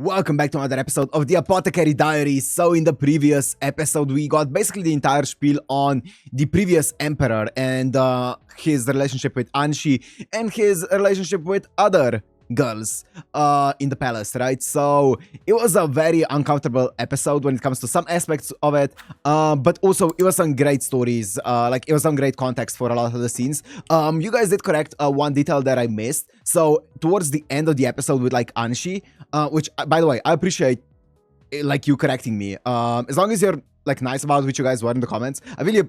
Welcome back to another episode of the Apothecary Diaries. So in the previous episode, we got basically the entire spiel on the previous emperor and his relationship with Anshi and his relationship with other girls in the palace, right? So it was a very uncomfortable episode when it comes to some aspects of it, but also it was some great stories, like it was some great context for a lot of the scenes. You guys did correct one detail that I missed. So towards the end of the episode with like Anshi, which by the way, I appreciate like you correcting me. As long as you're like nice about which you guys were in the comments, I really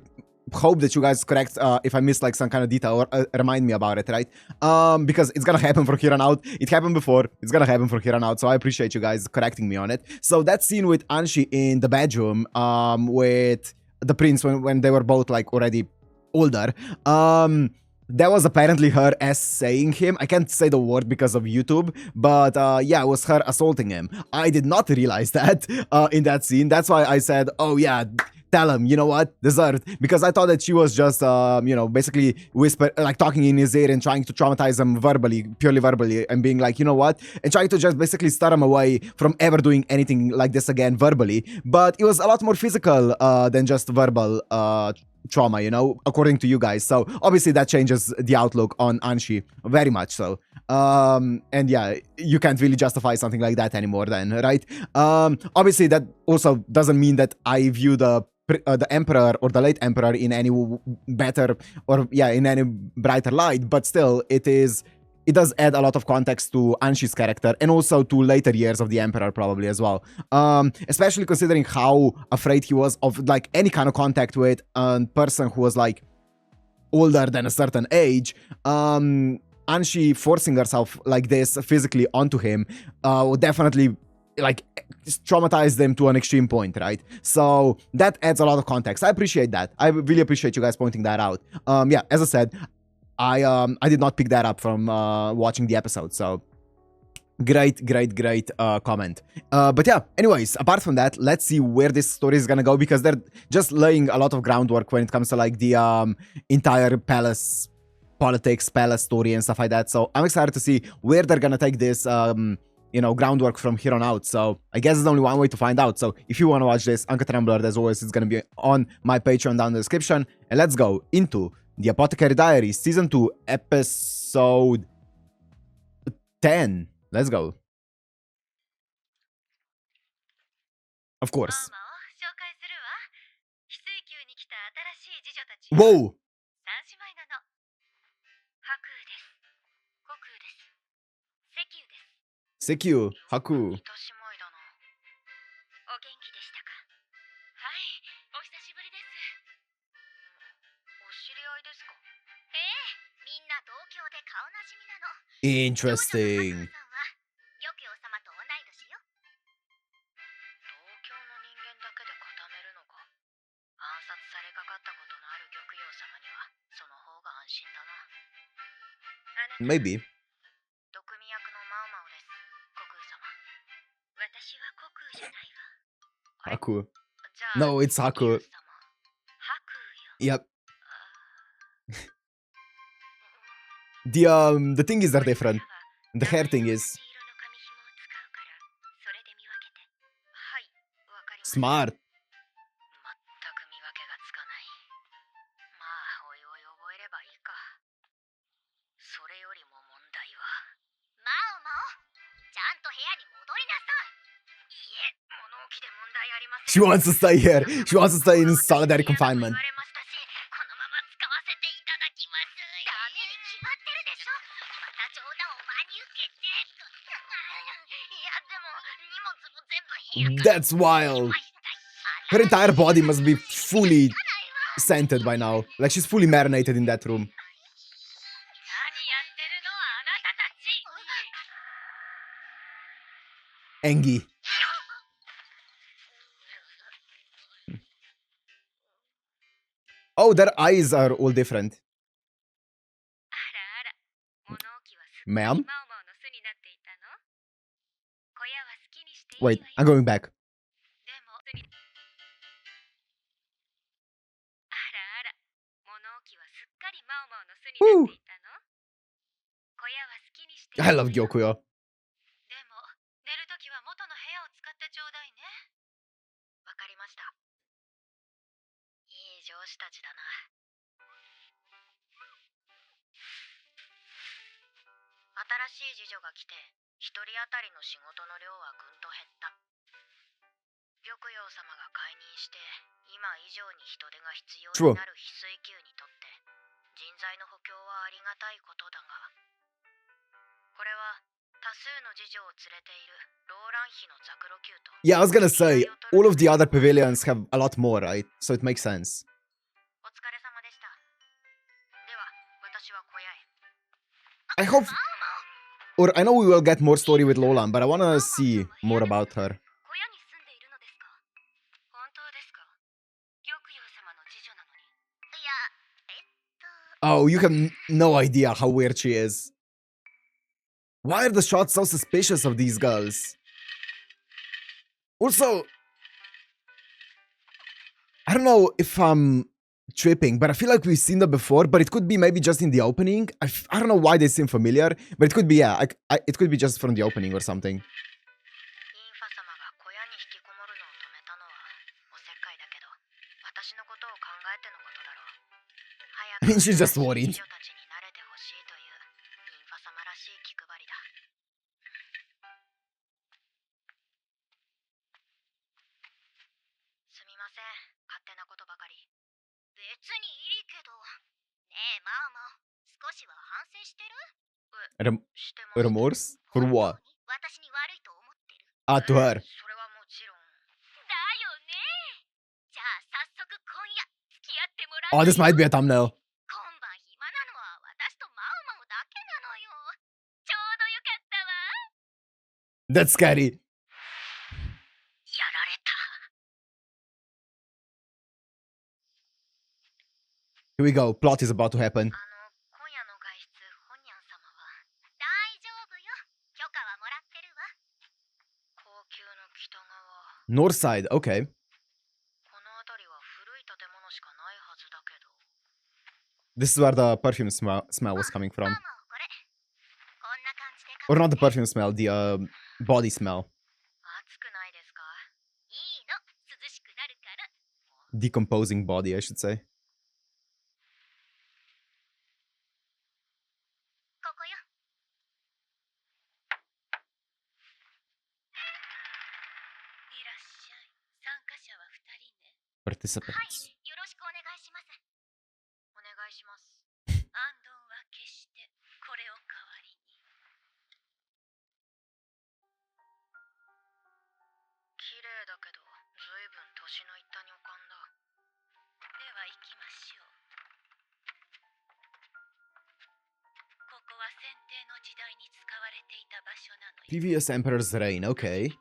hope that you guys correct if I missed like some kind of detail or remind me about it, right? Because it's gonna happen from here on out. It happened before, it's gonna happen from here on out, so I appreciate you guys correcting me on it. So that scene with Anshi in the bedroom with the prince when they were both like already older, that was apparently her saying him. I can't say the word because of YouTube, but yeah, it was her assaulting him. I did not realize that in that scene. That's why I said, oh yeah, tell him, you know what, deserved. Because I thought that she was just, you know, basically like talking in his ear and trying to traumatize him verbally, purely verbally, and being like, you know what, and trying to just basically steer him away from ever doing anything like this again verbally. But it was a lot more physical than just verbal trauma, you know, according to you guys. So obviously that changes the outlook on Anshi very much so. And yeah, you can't really justify something like that anymore then, right? Obviously that also doesn't mean that I view the emperor or the late emperor in any better or yeah, in any brighter light, but still it does add a lot of context to Anshi's character and also to later years of the emperor probably as well. Especially considering how afraid he was of like any kind of contact with a person who was like older than a certain age. Anshi forcing herself like this physically onto him would definitely like traumatize them to an extreme point, right? So that adds a lot of context. I appreciate that. I really appreciate you guys pointing that out. Yeah, as I said, I did not pick that up from watching the episode, so great comment. But yeah, anyways, apart from that, let's see where this story is gonna go, because they're just laying a lot of groundwork when it comes to like the entire palace politics, palace story and stuff like that. So I'm excited to see where they're gonna take this you know, groundwork from here on out. So I guess there's only one way to find out. So if you want to watch this, Uncut Rambler, as always, it's gonna be on my Patreon down in the description. And let's go into the Apothecary Diaries, Season 2, Episode 10. Let's go. Of course. Whoa! Sekyu, Haku. Interesting. Maybe. Haku. No, it's Haku. Yep. The things are different. The hair thing is smart. She wants to stay here. She wants to stay in solitary confinement. That's wild. Her entire body must be fully scented by now. Like she's fully marinated in that room. Engi. Oh, their eyes are all different. Ma'am? Wait, I'm going back. Woo. I love Gyokuyo. との部屋を使ってちょうだいね。わかりました。いい上司たちだな。新しい次女が来て、一人当たりの仕事の量はぐんと減った。玉葉様が解任して、今以上に人手が必要になる翡翠宮にとって、人材の補強はありがたいことだが、これは多数の次女を連れているローラン妃のザクロ宮と。Yeah, I was gonna say, all of the other pavilions have a lot more, right? So it makes sense. お疲れ様でした。では、私は小屋へ。I hope, or I know we will get more story with Lolan, but I wanna see more about her. 小屋に住んでいるのですか？本当ですか？玉葉様の次女なのに。いや、Oh, you have no idea how weird she is. Why are the shots so suspicious of these girls? Also, I don't know if I'm tripping, but I feel like we've seen them before, but it could be maybe just in the opening. I don't know why they seem familiar, but it could be, yeah, it could be just from the opening or something. I mean, she's just worried. Remorse? For what? Ah, to her. Oh, this might be a thumbnail. That's scary. Here we go. Plot is about to happen. North side, okay. This is where the perfume smell was coming from. Or not the perfume smell, the body smell. Decomposing body, I should say. Participants. Previous Emperor's reign, okay.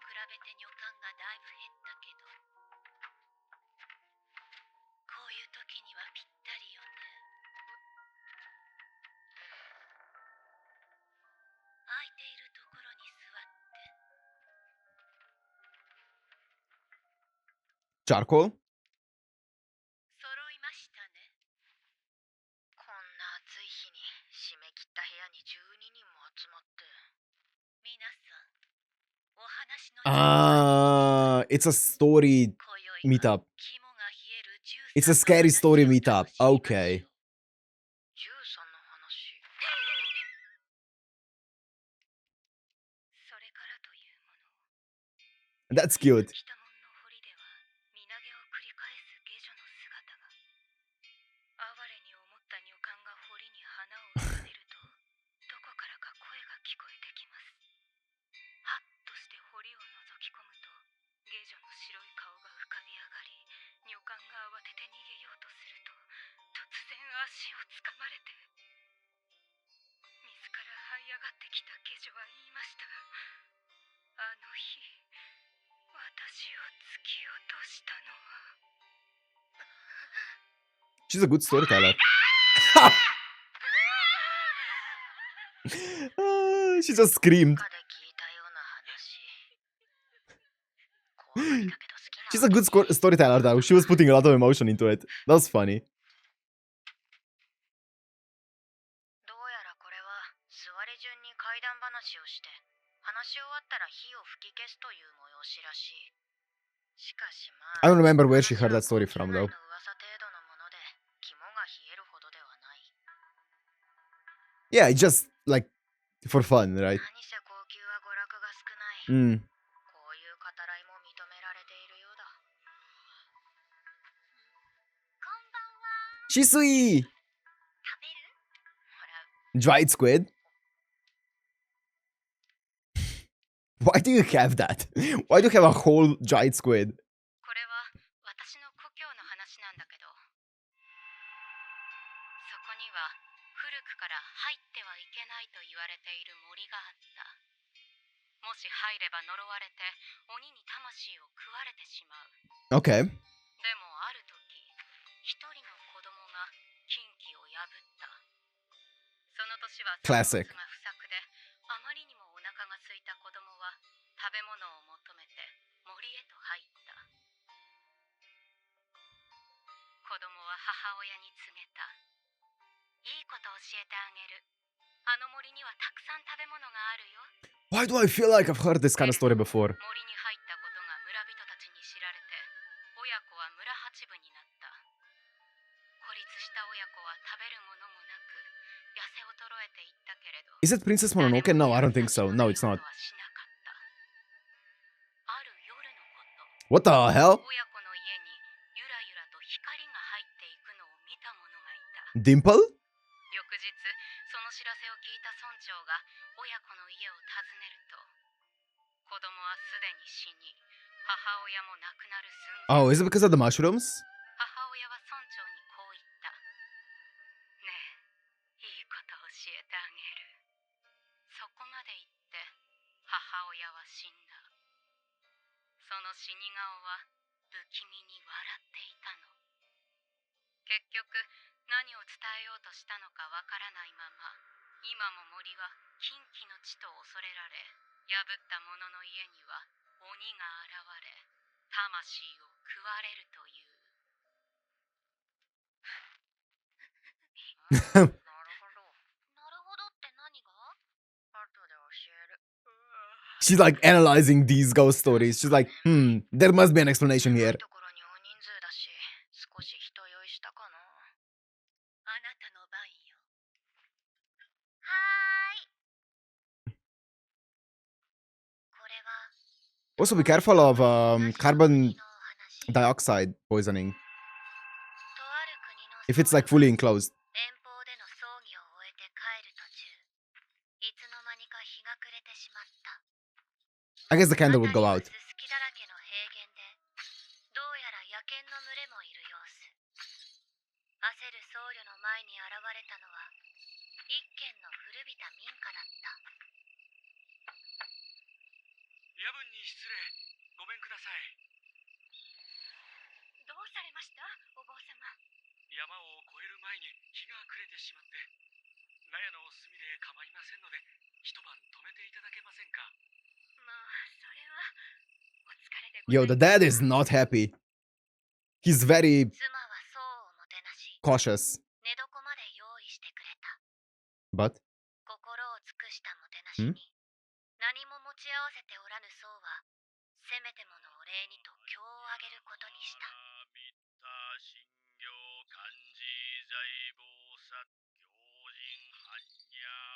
Charcoal? It's a story meetup. It's a scary story meetup. Okay. That's cute. She's a good storyteller. She just screamed. She's a good storyteller though. She was putting a lot of emotion into it. That was funny. 催しらしい。しかしま I あ don't remember where she heard that story 話は from 国内 though. の噂程度のもので肝が冷えるほどではない。 Yeah, it's just like for fun, right? 何せ高級は娯楽が少ない。 Mm. こういう語らいも認められているようだ。こんばんは。 Shisui! 食べる？もらう。 Dried squid? Why do you have that? Why do you have a whole dried squid? これは私の故郷の話なんだけど、そこには古くから入ってはいけないと言われている森があった。もし入れば呪われて鬼に魂を食われてしまう。 Okay. でもある時、一人の子供が禁忌を破った。その年は作 Classic. 物が不作で、あまりにもお腹が空いた子供は食べ物を求めて森へと入った。子供は母親に告げた。いいこと教えてあげる。あの森にはたくさん食べ物があるよ。 Why do I feel like I've heard this kind of story before? 森に入ったことが村人たちに知られて、親子は村八分になった。孤立した親子は食べるものもなく、痩せ衰えていったけれど、 Is it Princess Mononoke? No, I don't think so. No, it's not. はしなかった。ある夜のこと、 What the hell? 親子の家にゆらゆらと光が入っていくのを見た者がいた。 Dimple? 翌日、その知らせを聞いた村長が親子の家を訪ねると、子供はすでに死に、母親も亡くなる寸前。 Oh, is it because of the mushrooms? 母親は村長にこう言った。ねえ、いいこと教えてあげる。そこまで言って母親は死んだ。その死に顔は不気味に笑っていたの。結局何を伝えようとしたのかわからないまま、今も森は禁忌の地と恐れられ、破った者の家には鬼が現れ、魂を食われるという。 なるほど。なるほどって何が？後で教える。 She's like analyzing these ghost stories. She's like, there must be an explanation here. ところに大人数だし、少し人酔いしたかな。あなたの番よ。はーい。これは Also, be careful of carbon の話。 dioxide poisoning とある国の if it's like fully enclosed. 遠方での葬儀を終えて帰る途中、いつの間にか日が暮れてしまった。 I guess the candle would go 辺り out. はすすきだらけの平原で、どうやら野犬の群れもいる様子。焦る僧侶の前に現れたのは一軒の古びた民家だった。夜分に失礼。ごめんください。どうされました、お坊様。山を越える前に日が暮れてしまって、納屋の隅で構いませんので、一晩泊めていただけませんか。まあ、それはお疲れでご Yo, ざ the います。 dad is not happy. He's very 妻は僧をもてなし、 cautious. 寝床まで用意してくれた。 But 心を尽くしたもてなしに、何も持ち合わせておらぬ僧は、せめてものお礼にと経をあげることにした。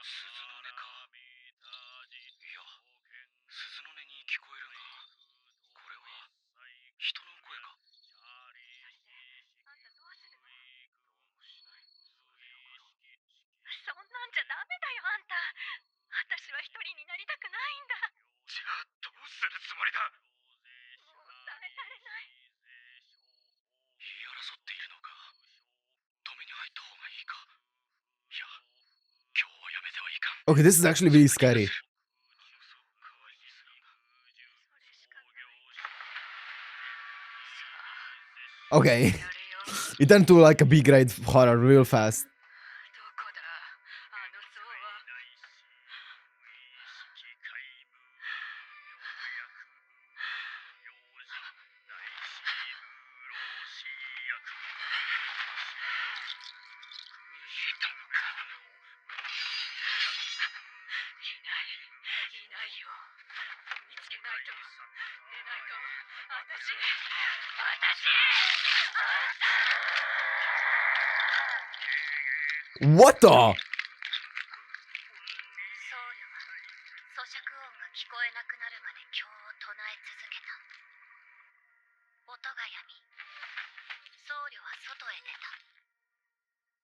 鈴の音か。いや、鈴の音に聞こえるが、これは人の声か。あんたどうするの？そんなんじゃダメだよ、あんた。私は一人になりたくないんだ。じゃあどうするつもりだ。もう耐えられない。言い争っているのか。止めに入った方がいいか。いや、今日はやめてはいかん。 okay, this is actually really scary. それしかない。さ Okay, あ、やるよ。 it turned to like a B grade horror real fast. どこだ、あの像は。いないよ。見つけないと。What the? 僧侶は咀嚼音が聞こえなくなるまで経を唱え続けた。音が止み、僧侶は外へ出た。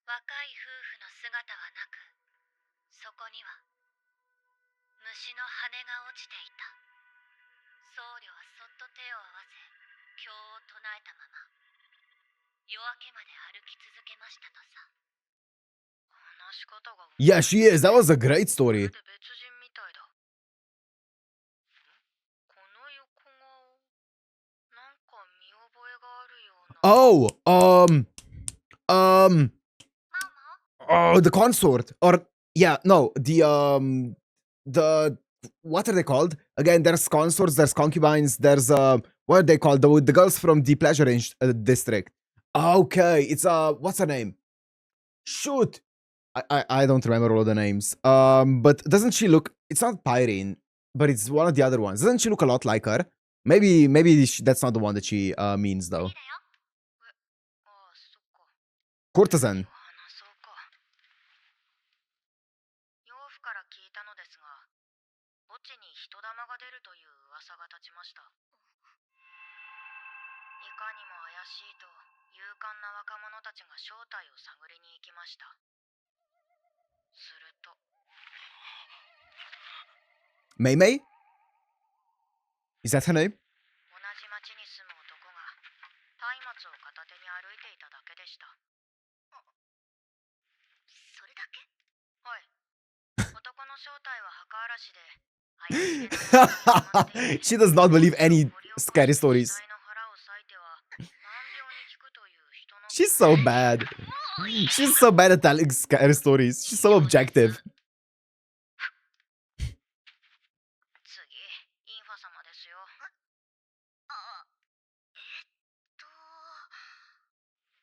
若い夫婦の姿はなく、そこには虫の羽が落ちていた。僧侶はそっと手を合わせ、経を唱えたまま、夜明けまで歩き続けましたとさ。話し方が Yeah, she is. That was a great story. 別人みたいだ。この横顔、なんか見覚えがあるような。Oh, ママ oh, the consort. Or, yeah, no, the, what are they called? Again, there's consorts, there's concubines, there's, what are they called? The girls from the Pleasure District. Okay, it's, what's her name? Shoot. I don't remember all the names. But doesn't she look, it's not Pyrene, but it's one of the other ones. Doesn't she look a lot like her? Maybe that's not the one that she means though. いいだよ。ああ、そっか。 Courtesan. 話そうか。養父から聞いたのですが、墓地に人玉が出るという噂が立ちました。いかにも怪しいと勇敢な若者たちが正体を探りに行きました。すると、 Mei Mei? Is that her name? 同じ町に住む男が松明を片手に歩いていただけでした。それだけ？はい。男の正体は墓荒らしで、怪しげなものを持っていて She does not believe any scary stories. 死体の腹を裂いては難病に効くという人の She's so bad. She's so bad at telling scary stories. She's so objective. 次、インファ様ですよ。あ、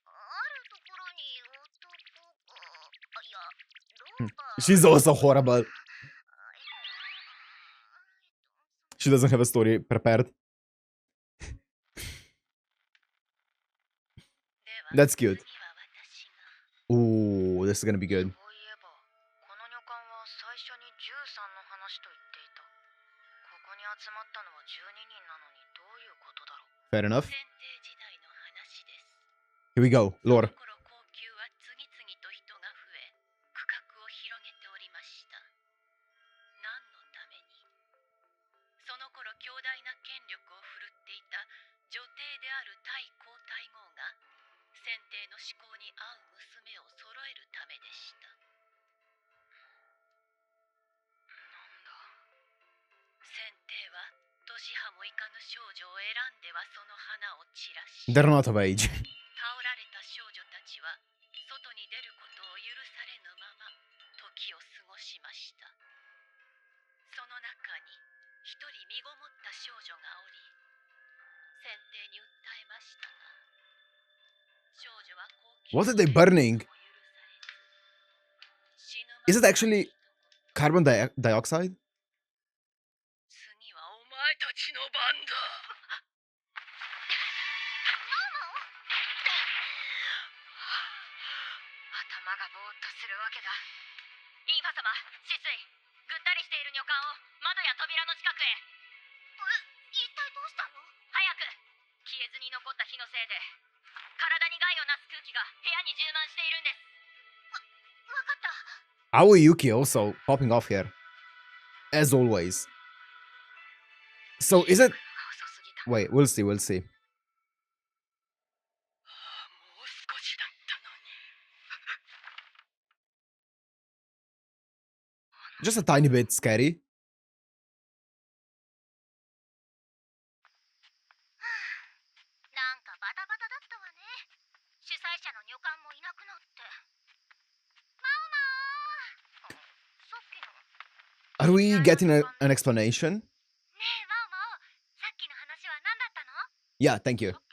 あるところに男が、いや、ローバー She's also horrible. She doesn't have a story prepared. That's cute. Ooh, this is gonna be good. そういえば、この旅館は最初に13の話と言っていた。ここに集まったのは12人なのにどういうことだろう。 Fair enough. 選定時代の話です。 Here we go. Lore. その頃高級は次々と人が増え、区画を広げておりました。何のために？その頃強大な権力を振るっていた女帝である太皇太后が選定の思考に合う娘を揃えるためでした。なんだ。選定は年派もいかぬ少女を選んではその花を散らし、 They're not of age. 倒られた少女たちは外に出ることを許されぬまま時を過ごしました。その中に一人身ごもった少女がおり、選定に訴えましたが、少女は高級 What are they burning? Is it actually carbon dioxide? 次はお前たちの番だ。頭がぼーっとするわけだ。インファ様、止水。ぐったりしている女官を窓や扉の近くへ。一体どうしたの？早く。消えずに残った火のせいで体に害をなす空気が部屋に充満しているんです。わかった。 Aoi Yuki also popping off here. As always. So is it... 遅すぎた。 Wait, we'll see, we'll see. もう少しだったのに。 Just a tiny bit scary. なんかバタバタだったわね。主催者の女官もいなくなって。ママー。さっきの。 Are we getting an explanation? ねえ、ママー。さっきの話は何だったの？ Yeah, thank you. ほら、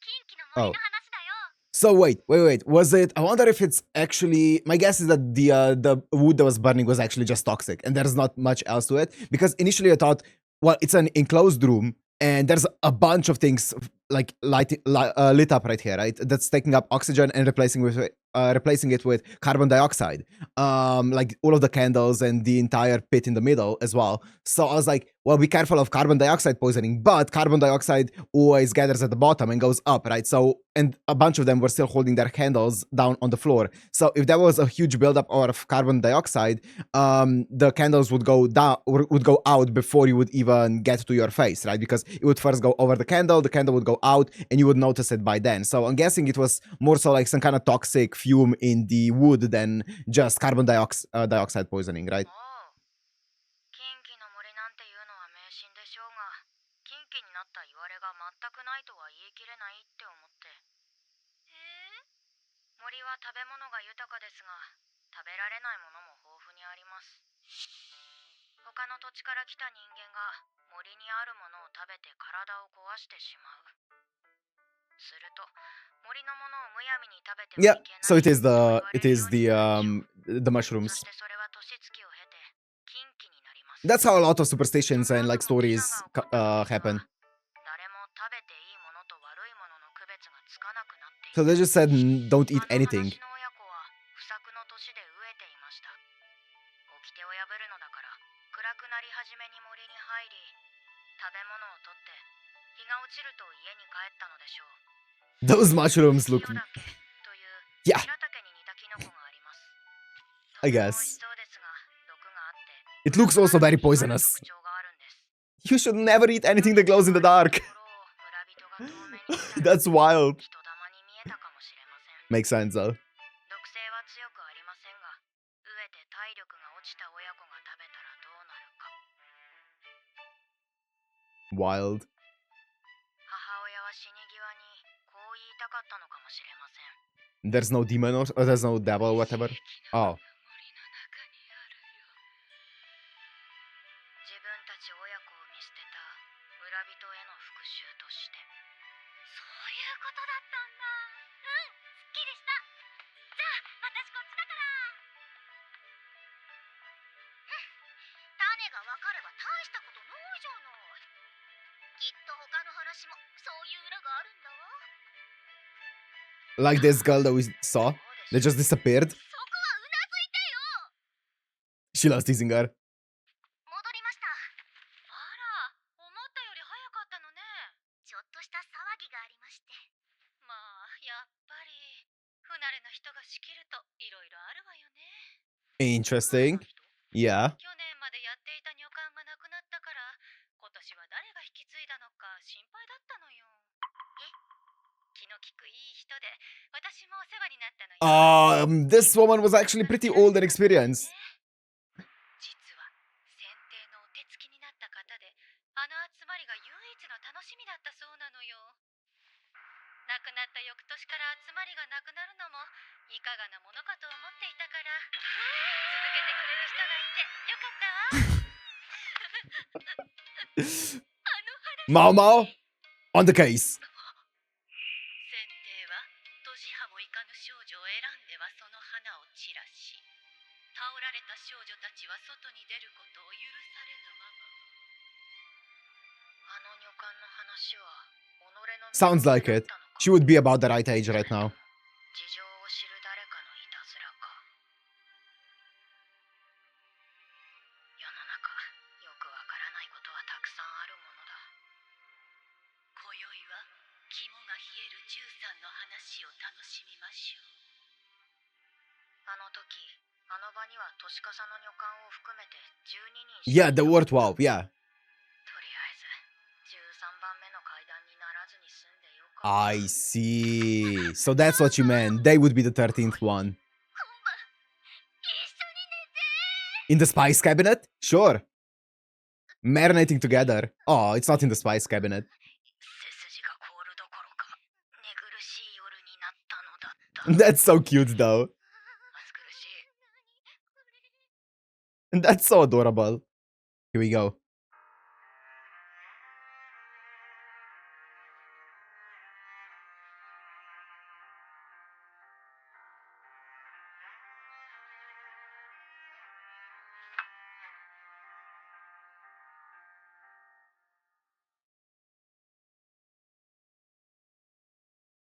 近畿の森の話だよ。 So wait. Was it... I wonder if it's actually... My guess is that the wood that was burning was actually just toxic and there's not much else to it. Because initially I thought, well, it's an enclosed room. And there's a bunch of things like lit up right here, right? That's taking up oxygen and replacing it with carbon dioxide. Like all of the candles and the entire pit in the middle as well. So I was like, well, be careful of carbon dioxide poisoning, but carbon dioxide always gathers at the bottom and goes up, right? So, and a bunch of them were still holding their candles down on the floor. So if there was a huge buildup of carbon dioxide, the candles would go down, would go out before you would even get to your face, right? Because it would first go over the candle would go out, and you would notice it by then. So I'm guessing it was more so like some kind of toxic fume in the wood than just carbon dioxide poisoning, right? 近畿の森なんていうのは迷信でしょうが、近畿になった言われが全くないとは言い切れないって思って。森は食べ物が豊かですが、食べられないものも豊富にあります。他の土地から来た人間が森にあるものを食べて体を壊してしまう。すると森のものをむやみに食べてもいけない。Yeah, so it is the mushrooms. そしてそれは年月を経て禁忌になります。 That's how a lot of superstitions and like stories happen. 誰も食べていいものと悪いものの区別がつかなくなっている。 So they just said don't eat anything. あの話の親子は不作の年で飢えていました。掟を破るのだから暗くなり始めに森に入り、食べ物を取って日が落ちると家に帰ったのでしょう。 Those mushrooms look, という yeah, 白竹に似たキノコがあります。 I とても美 guess. 味しそうですが毒があって、 It looks also very poisonous. 特徴があるんです。 You should never eat anything that glows in the dark. ところを村人が遠目に見たら That's wild. 人玉に見えたかもしれません。 Makes sense though. 毒性は強くありませんが、飢えて体力が落ちた親子が食べたらどうなるか。 Wild. 母親は死に際にこう言いたかったのかもしれません。 There's no demon or there's no devil or whatever. Oh. 自分たち親子を見捨てた村人への復讐として。そういうことだったんだ。すっきりした。じゃあ私こっちだから。種が分かれば大したことないじゃない。きっと他の話もそういう裏があるんだわ。 Like this girl that we saw that just disappeared. そこはうなずいてよ。 She loves teasing her. 戻りました。あら、思ったより早かったのね。ちょっとした騒ぎがありまして。まあ、やっぱり不慣れな人が仕切るといろいろあるわよね。 Interesting. Yeah. 去年までやっていた女官が亡くなったから、今年は誰が引き継いだのか心配だったのよ。気の利くいい人で、私もお世話になったのよ。This woman was actually pretty old and experienced. 実は選定のお手つきになった方で、あの集まりが唯一の楽しみだったそうなのよ。亡くなった翌年から集まりがなくなるのもいかがなものかと思っていたから、続けてくれる人がいてよかったわ。Mao Mao on the case. 選定は年派もいかぬ少女を選んではその花を散らし、倒られた少女たちは外に出ることを許されぬまま。あの女官の話は己の Sounds like it. She would be about the right age right now. 事情を知る誰かのいたずらか。世の中よくわからないことはたくさんあるものだ。今宵は肝が冷える13の話を楽しみましょう。あの時あの場には年笠の女官を含めて12人。 Yeah, the word 12, yeah. とりあえず13番目の階段にならずに済んでよかった。 I see. So that's what you meant. They would be the 13th one. 今晩一緒に寝て。 In the spice cabinet? Sure. Marinating together. Oh, it's not in the spice cabinet. 背筋が凍るどころか寝苦しい夜になったのだった。 That's so cute though. 暑苦しい。 And that's so adorable. Here we go.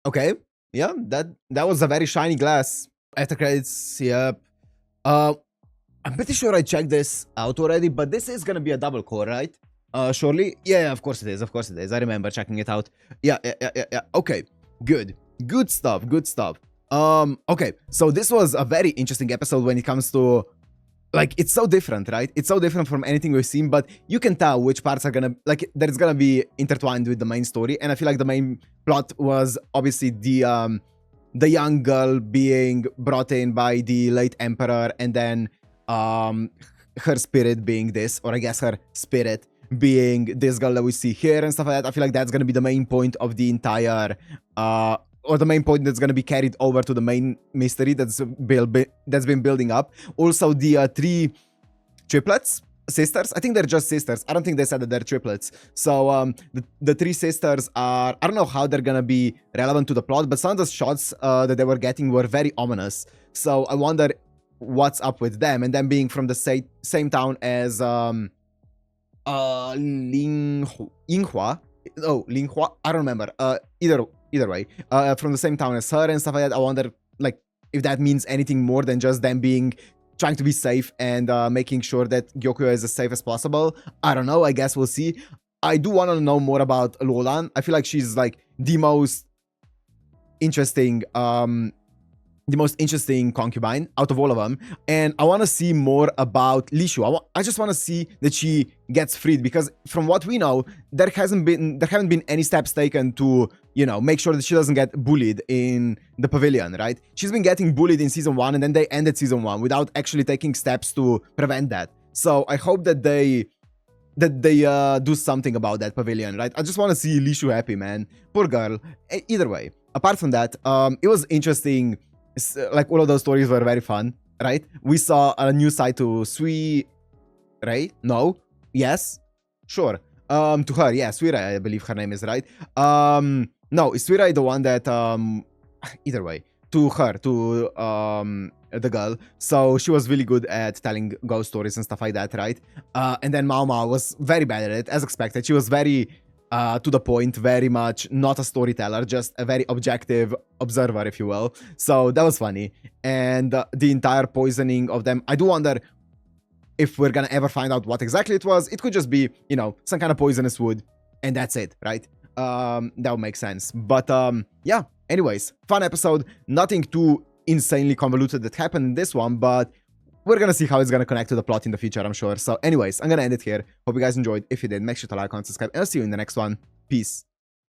Okay, yeah, that was a very shiny glass. After credits, yep. I'm pretty sure I checked this out already, but this is gonna be a double core, right? Surely? Yeah, of course it is. Of course it is. I remember checking it out. Yeah. Okay, good stuff. Good stuff. Okay, so this was a very interesting episode when it comes to, like, it's so different, right? It's so different from anything we've seen, but you can tell which parts are gonna, like, that it's gonna be intertwined with the main story. And I feel like the main plot was obviously the young girl being brought in by the late emperor, and then her spirit being this, or I guess her spirit being this girl that we see here and stuff like that. I feel like that's gonna be the main point of the entire or the main point that's going to be carried over to the main mystery that's been building up. Also, the three triplets, sisters, I think they're just sisters. I don't think they said that they're triplets. So the three sisters are, I don't know how they're going to be relevant to the plot, but some of the shots that they were getting were very ominous. So I wonder what's up with them, and them being from the same town as Linghua. Oh, Linghua, I don't remember. Either way, from the same town as her and stuff like that. I wonder, like, if that means anything more than just them trying to be safe and making sure that Gyokyo is as safe as possible. I don't know. I guess we'll see. I do want to know more about Lolan. I feel like she's like the most interesting concubine out of all of them, and I want to see more about Lishu. I just want to see that she gets freed, because from what we know, there haven't been any steps taken to, you know, make sure that she doesn't get bullied in the pavilion, right? She's been getting bullied in season 1, and then they ended season 1 without actually taking steps to prevent that. So I hope that they do something about that pavilion, right? I just want to see Lishu happy, man. Poor girl. Either way, apart from that, it was interesting. Like, all of those stories were very fun, right? We saw a new side to Sui Ray. No? Yes? Sure. To her, yeah, Sui Ray, I believe her name is, right? No, is Sui Ray the one that, either way, to her, to, the girl. So she was really good at telling ghost stories and stuff like that, right? And then Mao Mao was very bad at it, as expected. She was very to the point, very much not a storyteller, just a very objective observer, if you will. So that was funny. And the entire poisoning of them, I do wonder if we're gonna ever find out what exactly it was. It could just be, you know, some kind of poisonous wood, and that's it, right? That would make sense. But yeah, anyways, fun episode. Nothing too insanely convoluted that happened in this one, but we're gonna see how it's gonna connect to the plot in the future, I'm sure. So anyways, I'm gonna end it here. Hope you guys enjoyed. If you did, make sure to like, comment, subscribe, and I'll see you in the next one. Peace.